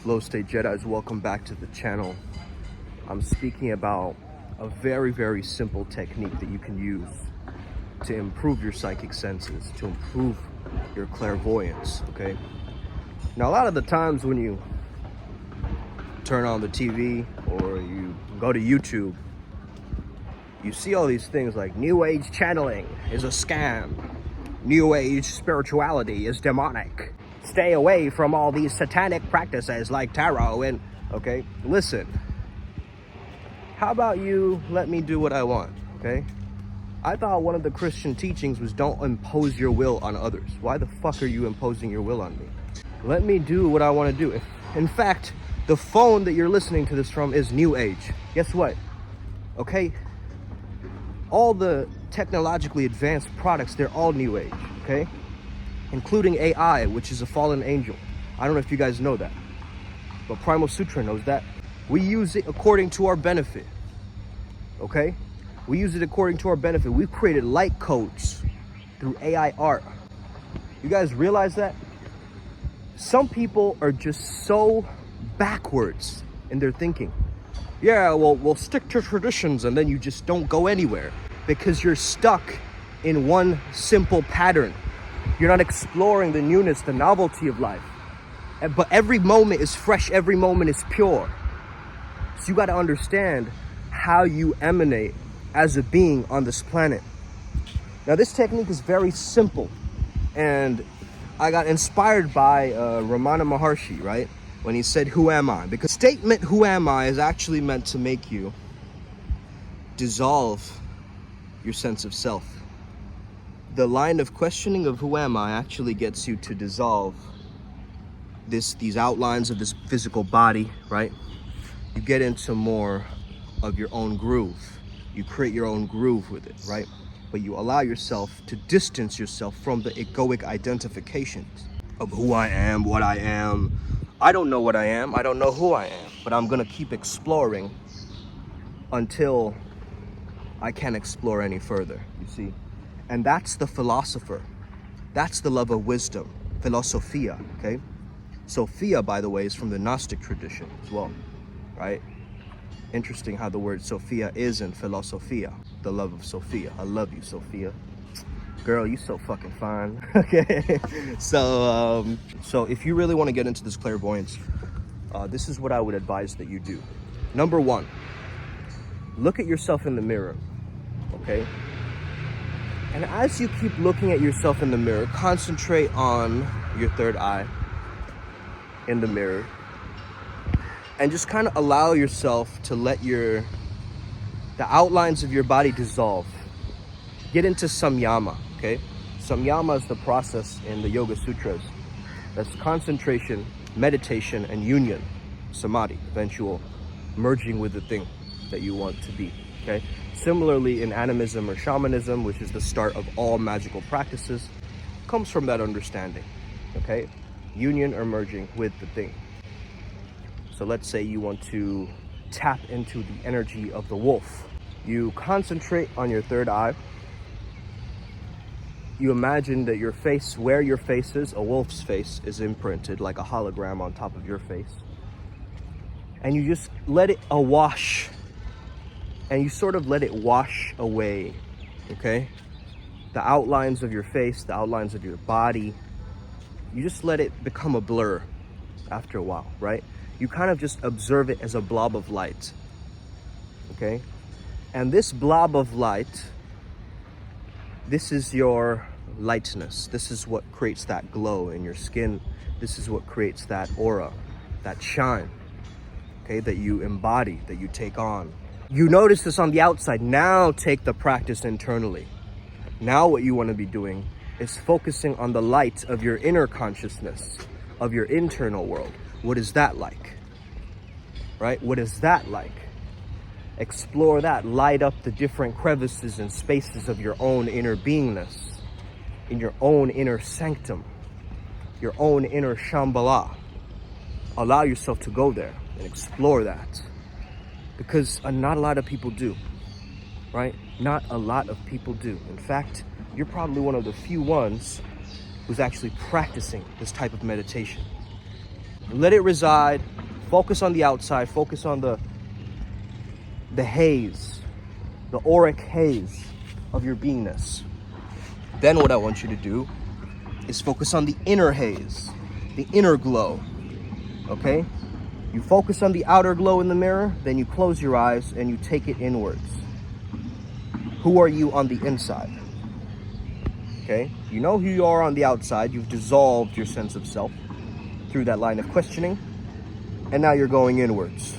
Flow State Jedis, welcome back to the channel. I'm speaking about a very, very simple technique that you can use to improve your psychic senses, to improve your clairvoyance, okay? Now, a lot of the times when you turn on the TV or you go to YouTube, you see all these things like New Age channeling is a scam. New Age spirituality is demonic. Stay away from all these satanic practices like tarot and, okay? Listen, how about you let me do what I want, okay? I thought one of the Christian teachings was don't impose your will on others. Why the fuck are you imposing your will on me? Let me do what I want to do. In fact, the phone that you're listening to this from is New Age. Guess what? Okay? All the technologically advanced products, they're all New Age, okay? Including AI, which is a fallen angel. I don't know if you guys know that, but Primal Sutra knows that. We use it according to our benefit, okay? We use it according to our benefit. We've created light codes through AI art. You guys realize that? Some people are just so backwards in their thinking. Yeah, well, we'll stick to traditions, and then you just don't go anywhere because you're stuck in one simple pattern. You're not exploring the newness, the novelty of life. But every moment is fresh, every moment is pure. So you got to understand how you emanate as a being on this planet. Now, this technique is very simple, and I got inspired by Ramana Maharshi, right? When he said, "Who am I?" Because the statement, "Who am I?" is actually meant to make you dissolve your sense of self. The line of questioning of "who am I" actually gets you to dissolve these outlines of this physical body, right? You get into more of your own groove. You create your own groove with it, right? But you allow yourself to distance yourself from the egoic identifications of who I am, what I am. I don't know what I am. I don't know who I am. But I'm gonna keep exploring until I can't explore any further, you see? And that's the philosopher. That's the love of wisdom, philosophia, okay? Sophia, by the way, is from the Gnostic tradition as well, right? Interesting how the word Sophia is in philosophia, the love of Sophia. I love you, Sophia. Girl, you so fucking fine, okay? So if you really want to get into this clairvoyance, this is what I would advise that you do. Number one, look at yourself in the mirror, okay? And as you keep looking at yourself in the mirror, concentrate on your third eye in the mirror and just kind of allow yourself to let the outlines of your body dissolve. Get into samyama, okay? Samyama is the process in the Yoga Sutras. That's concentration, meditation, and union, samadhi, eventual merging with the thing that you want to be, okay? Similarly, in animism or shamanism, which is the start of all magical practices, comes from that understanding, okay? Union or merging with the thing. So let's say you want to tap into the energy of the wolf. You concentrate on your third eye. You imagine that your face, where your face is, a wolf's face, is imprinted like a hologram on top of your face. And you just let it awash. And you sort of let it wash away, okay? The outlines of your face, the outlines of your body, you just let it become a blur after a while, right? You kind of just observe it as a blob of light, okay? And this blob of light, this is your lightness. This is what creates that glow in your skin. This is what creates that aura, that shine, okay, that you embody, that you take on. You notice this on the outside. Now take the practice internally. Now what you want to be doing is focusing on the light of your inner consciousness, of your internal world. What is that like? Right? What is that like? Explore that. Light up the different crevices and spaces of your own inner beingness, in your own inner sanctum, your own inner Shambhala. Allow yourself to go there and explore that. Because not a lot of people do, right? Not a lot of people do. In fact, you're probably one of the few ones who's actually practicing this type of meditation. Let it reside, Focus on the outside, focus on the haze, the auric haze of your beingness. Then what I want you to do is focus on the inner haze, the inner glow, okay? You focus on the outer glow in the mirror, then you close your eyes and you take it inwards. Who are you on the inside? Okay? You know who you are on the outside. You've dissolved your sense of self through that line of questioning. And now you're going inwards.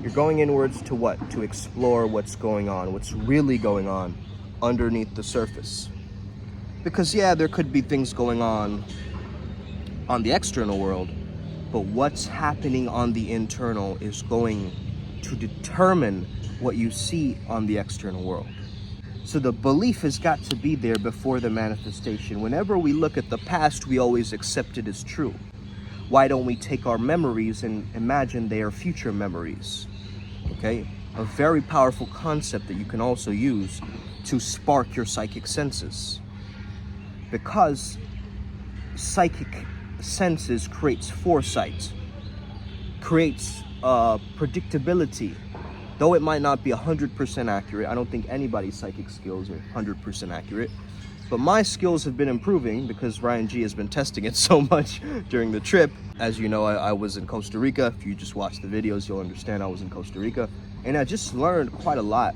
You're going inwards to what? To explore what's going on, what's really going on underneath the surface. Because yeah, there could be things going on the external world, but what's happening on the internal is going to determine what you see on the external world. So the belief has got to be there before the manifestation. Whenever we look at the past, we always accept it as true. Why don't we take our memories and imagine they are future memories? Okay? A very powerful concept that you can also use to spark your psychic senses. Because psychic senses creates foresight, creates predictability. Though it might not be 100% accurate, I don't think anybody's psychic skills are 100% accurate. But my skills have been improving because Ryan G has been testing it so much during the trip. As you know, I was in Costa Rica. If you just watch the videos, you'll understand I was in Costa Rica. And I just learned quite a lot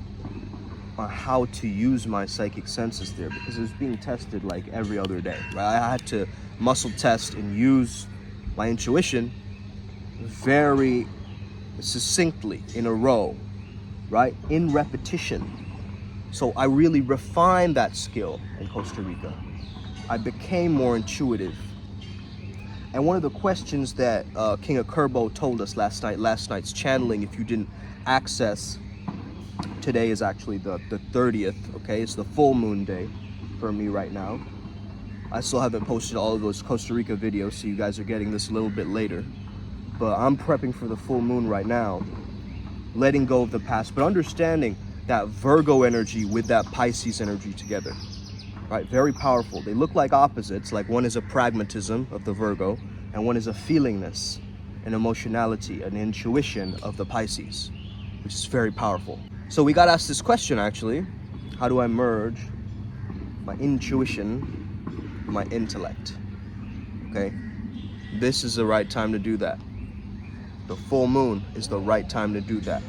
on how to use my psychic senses there because it was being tested like every other day. Right? I had to muscle test and use my intuition very succinctly in a row, right? In repetition. So I really refined that skill in Costa Rica. I became more intuitive. And one of the questions that King of Kerbo told us last night's channeling, if you didn't access, today is actually the 30th, okay? It's the full moon day for me right now. I still haven't posted all of those Costa Rica videos, so you guys are getting this a little bit later. But I'm prepping for the full moon right now, letting go of the past, but understanding that Virgo energy with that Pisces energy together, right? Very powerful. They look like opposites, like one is a pragmatism of the Virgo, and one is a feelingness, an emotionality, an intuition of the Pisces, which is very powerful. So we got asked this question actually, how do I merge my intuition, my intellect? Okay, this is the right time to do that. The full moon is the right time to do that.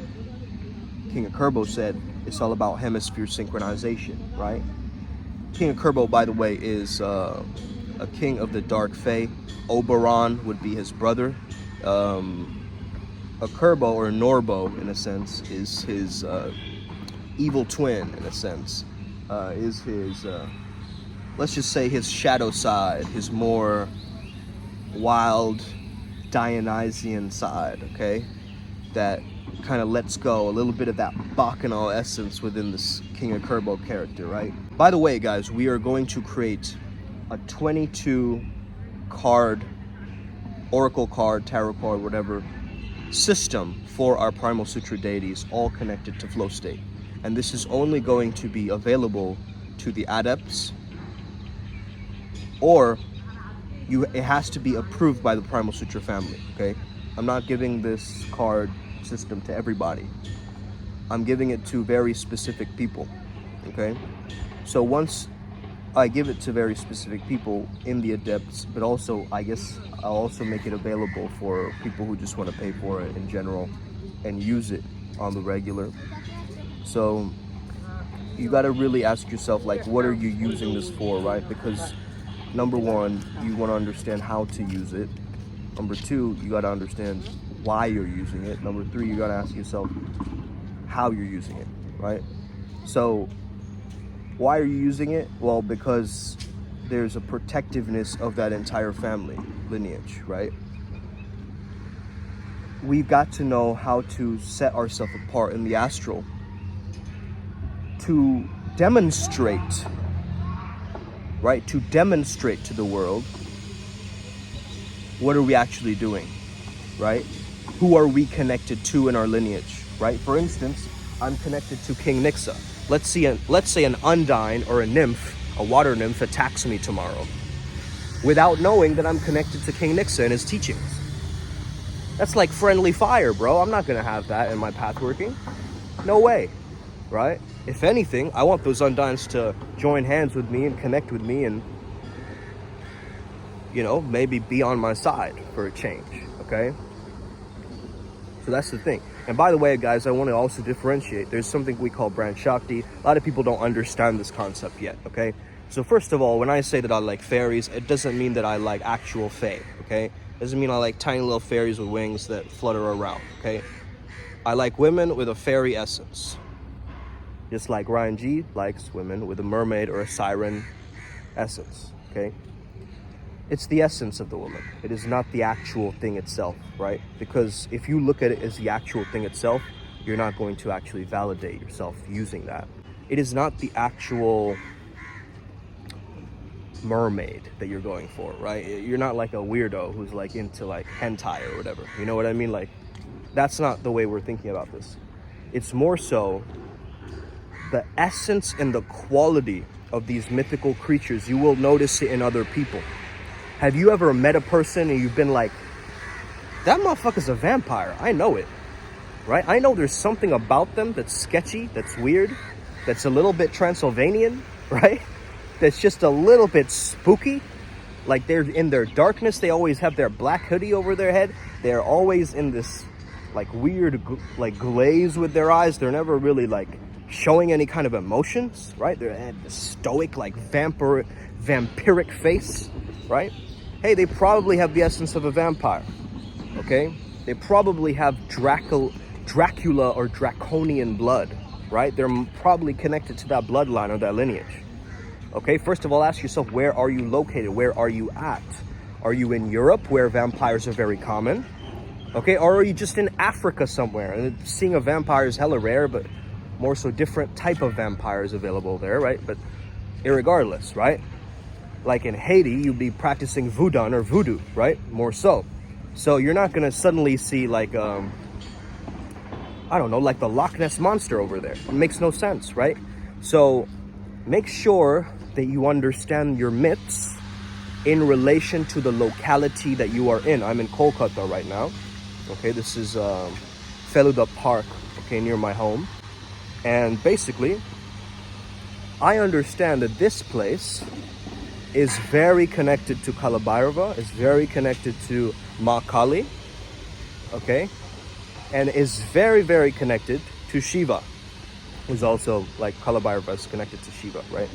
King of Kerbo said it's all about hemisphere synchronization, right? King of Kerbo, by the way, is a king of the dark fae. Oberon would be his brother. A Kerbo, or Norbo in a sense, is his evil twin in a sense. Is his, let's just say his shadow side, his more wild Dionysian side, okay? That kind of lets go a little bit of that bacchanal essence within this King of Kerbo character, right? By the way, guys, we are going to create a 22 card, oracle card, tarot card, whatever, system for our Primal Sutra deities, all connected to flow state. And this is only going to be available to the adepts, or it has to be approved by the Primal Sutra family, okay? I'm not giving this card system to everybody. I'm giving it to very specific people, okay? So once I give it to very specific people in the adepts, but also I guess I'll also make it available for people who just want to pay for it in general and use it on the regular. So you got to really ask yourself, like, what are you using this for, right? Because number one, you want to understand how to use it. Number two, you got to understand why you're using it. Number three, you got to ask yourself how you're using it, right? So why are you using it? Well, because there's a protectiveness of that entire family lineage, right? We've got to know how to set ourselves apart in the astral to demonstrate, right? To demonstrate to the world, what are we actually doing, right? Who are we connected to in our lineage, right? For instance, I'm connected to King Nixa. Let's say an undine or a nymph, a water nymph, attacks me tomorrow without knowing that I'm connected to King Nixa and his teachings. That's like friendly fire, bro. I'm not gonna have that in my path working. No way, right? If anything, I want those Undines to join hands with me and connect with me and, you know, maybe be on my side for a change, okay? So that's the thing. And by the way, guys, I want to also differentiate. There's something we call Brand Shakti. A lot of people don't understand this concept yet, okay? So first of all, when I say that I like fairies, it doesn't mean that I like actual fae, okay? It doesn't mean I like tiny little fairies with wings that flutter around, okay? I like women with a fairy essence. Just like Ryan G likes women with a mermaid or a siren essence, okay? It's the essence of the woman. It is not the actual thing itself, right? Because if you look at it as the actual thing itself, you're not going to actually validate yourself using that. It is not the actual mermaid that you're going for, right? You're not like a weirdo who's like into like hentai or whatever. You know what I mean? Like, that's not the way we're thinking about this. It's more so the essence and the quality of these mythical creatures. You will notice it in other people. Have you ever met a person and you've been like, that motherfucker's a vampire? I know it, right? I know there's something about them that's sketchy, that's weird, that's a little bit Transylvanian, right? That's just a little bit spooky. Like, they're in their darkness. They always have their black hoodie over their head. They're always in this like weird like glaze with their eyes. They're never really like showing any kind of emotions, right? They're at the stoic, like vampiric face, right? Hey, they probably have the essence of a vampire, okay? They probably have Dracula or draconian blood, right? They're probably connected to that bloodline or that lineage, okay? First of all, ask yourself, where are you located? Where are you at? Are you in Europe, where vampires are very common, okay? Or are you just in Africa somewhere? And seeing a vampire is hella rare, but more so different type of vampires available there, right? But irregardless, right? Like in Haiti, you'd be practicing voodoo, right? More so. So you're not gonna suddenly see like, I don't know, like the Loch Ness Monster over there. It makes no sense, right? So make sure that you understand your myths in relation to the locality that you are in. I'm in Kolkata right now. Okay, this is Feluda Park, okay, near my home. And basically, I understand that this place is very connected to Kalabhairava, is very connected to Ma Kali, okay? And is very, very connected to Shiva, who's also like Kalabhairava is connected to Shiva, right?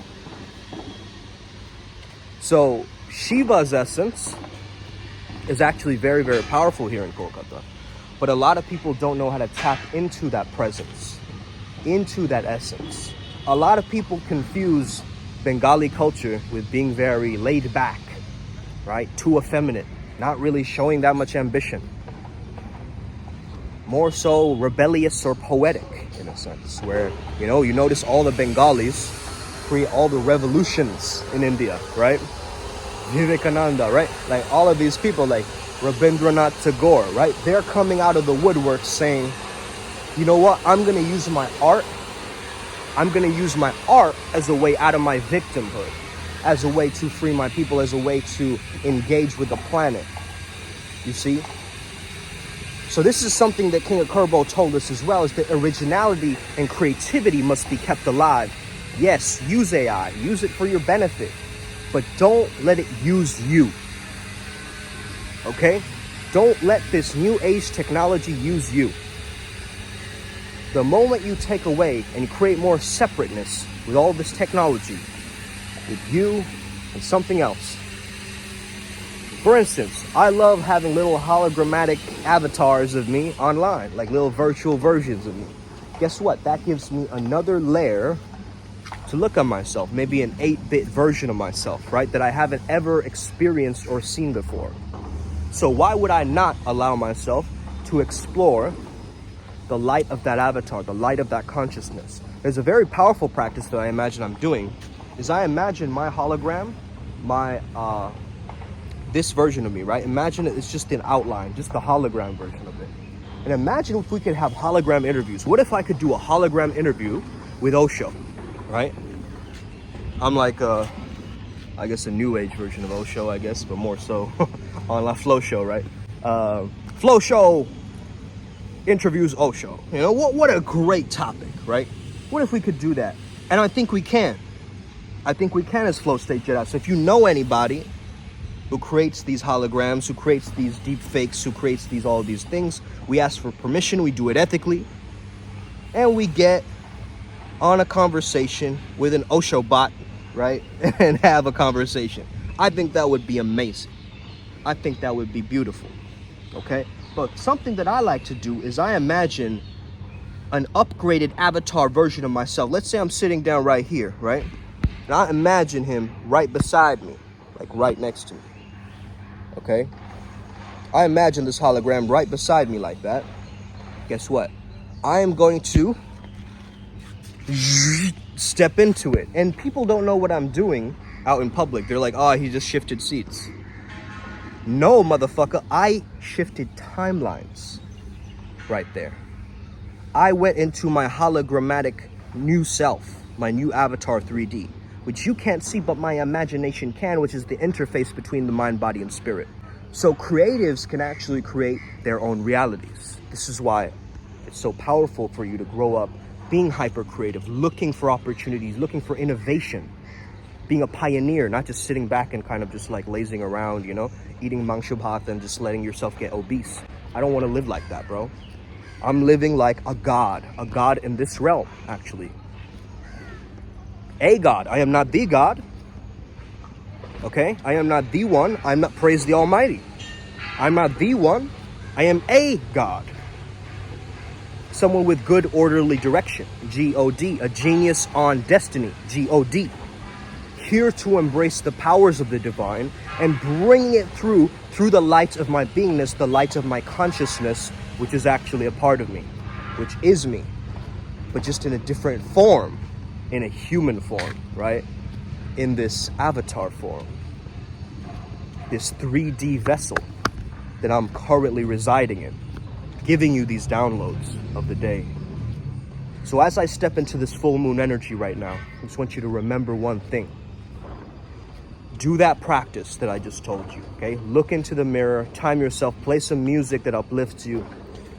So Shiva's essence is actually very, very powerful here in Kolkata. But a lot of people don't know how to tap into that presence, into that essence. A lot of people confuse Bengali culture with being very laid back, right? Too effeminate, not really showing that much ambition. More so rebellious or poetic in a sense, where, you know, you notice all the Bengalis create all the revolutions in India, right? Vivekananda, right? Like all of these people, like Rabindranath Tagore, right? They're coming out of the woodwork saying, you know what? I'm going to use my art. I'm going to use my art as a way out of my victimhood, as a way to free my people, as a way to engage with the planet. You see? So this is something that King Akurbo told us as well, is that originality and creativity must be kept alive. Yes, use AI, use it for your benefit, but don't let it use you. Okay? Don't let this new age technology use you. The moment you take away and create more separateness with all this technology, with you and something else. For instance, I love having little hologrammatic avatars of me online, like little virtual versions of me. Guess what? That gives me another layer to look at myself, maybe an 8-bit version of myself, right? That I haven't ever experienced or seen before. So why would I not allow myself to explore the light of that avatar, the light of that consciousness? There's a very powerful practice that I imagine I'm doing, is I imagine my hologram, my, this version of me, right? Imagine it's just an outline, just the hologram version of it. And imagine if we could have hologram interviews. What if I could do a hologram interview with Osho, right? I'm like, I guess a new age version of Osho, I guess, but more so on La Flow show, right? Flow Show interviews Osho. You know, what a great topic, right? What if we could do that? And I think we can. I think we can as Flow State Jedi. So if you know anybody who creates these holograms, who creates these deep fakes, who creates all these things, we ask for permission, we do it ethically, and we get on a conversation with an Osho bot, right? And have a conversation. I think that would be amazing. I think that would be beautiful, okay? But something that I like to do is I imagine an upgraded avatar version of myself. Let's say I'm sitting down right here, right? And I imagine him right beside me, like right next to me, okay? I imagine this hologram right beside me like that. Guess what? I am going to step into it. And people don't know what I'm doing out in public. They're like, oh, he just shifted seats. No, motherfucker, I shifted timelines right there. I went into my hologrammatic new self, my new avatar 3D, which you can't see, but my imagination can, which is the interface between the mind, body, and spirit. So creatives can actually create their own realities. This is why it's so powerful for you to grow up being hyper creative, looking for opportunities, looking for innovation, being a pioneer, not just sitting back and kind of just like lazing around, you know, eating mangshabhat and just letting yourself get obese. I don't want to live like that, bro. I'm living like a god in this realm, actually. A god. I am not the god. Okay? I am not the one. I'm not, praise the Almighty. I'm not the one. I am a god. Someone with good orderly direction, G-O-D, a genius on destiny, G-O-D. Here to embrace the powers of the divine and bring it through the light of my beingness, the light of my consciousness, which is actually a part of me, which is me, but just in a different form, in a human form, right? In this avatar form, this 3D vessel that I'm currently residing in, giving you these downloads of the day. So as I step into this full moon energy right now, I just want you to remember one thing. Do that practice that I just told you, okay? Look into the mirror, time yourself, play some music that uplifts you.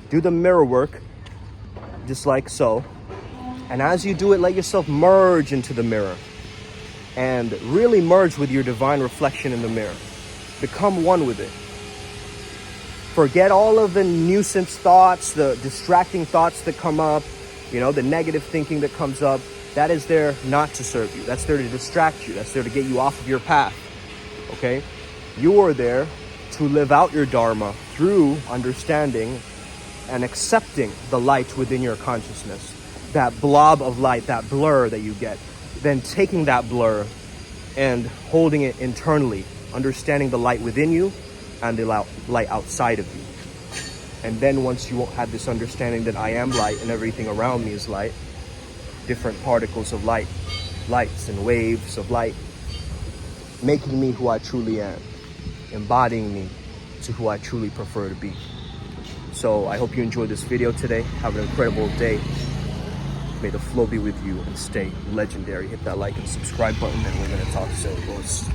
Do the mirror work, just like so. And as you do it, let yourself merge into the mirror and really merge with your divine reflection in the mirror. Become one with it. Forget all of the nuisance thoughts, the distracting thoughts that come up, you know, the negative thinking that comes up. That is there not to serve you. That's there to distract you. That's there to get you off of your path, okay? You are there to live out your dharma through understanding and accepting the light within your consciousness. That blob of light, that blur that you get. Then taking that blur and holding it internally, understanding the light within you and the light outside of you. And then once you have this understanding that I am light and everything around me is light, different particles of light, lights and waves of light, making me who I truly am, embodying me to who I truly prefer to be. So I hope you enjoyed this video today. Have an incredible day. May the flow be with you and stay legendary. Hit that like and subscribe button and we're gonna talk soon, boys.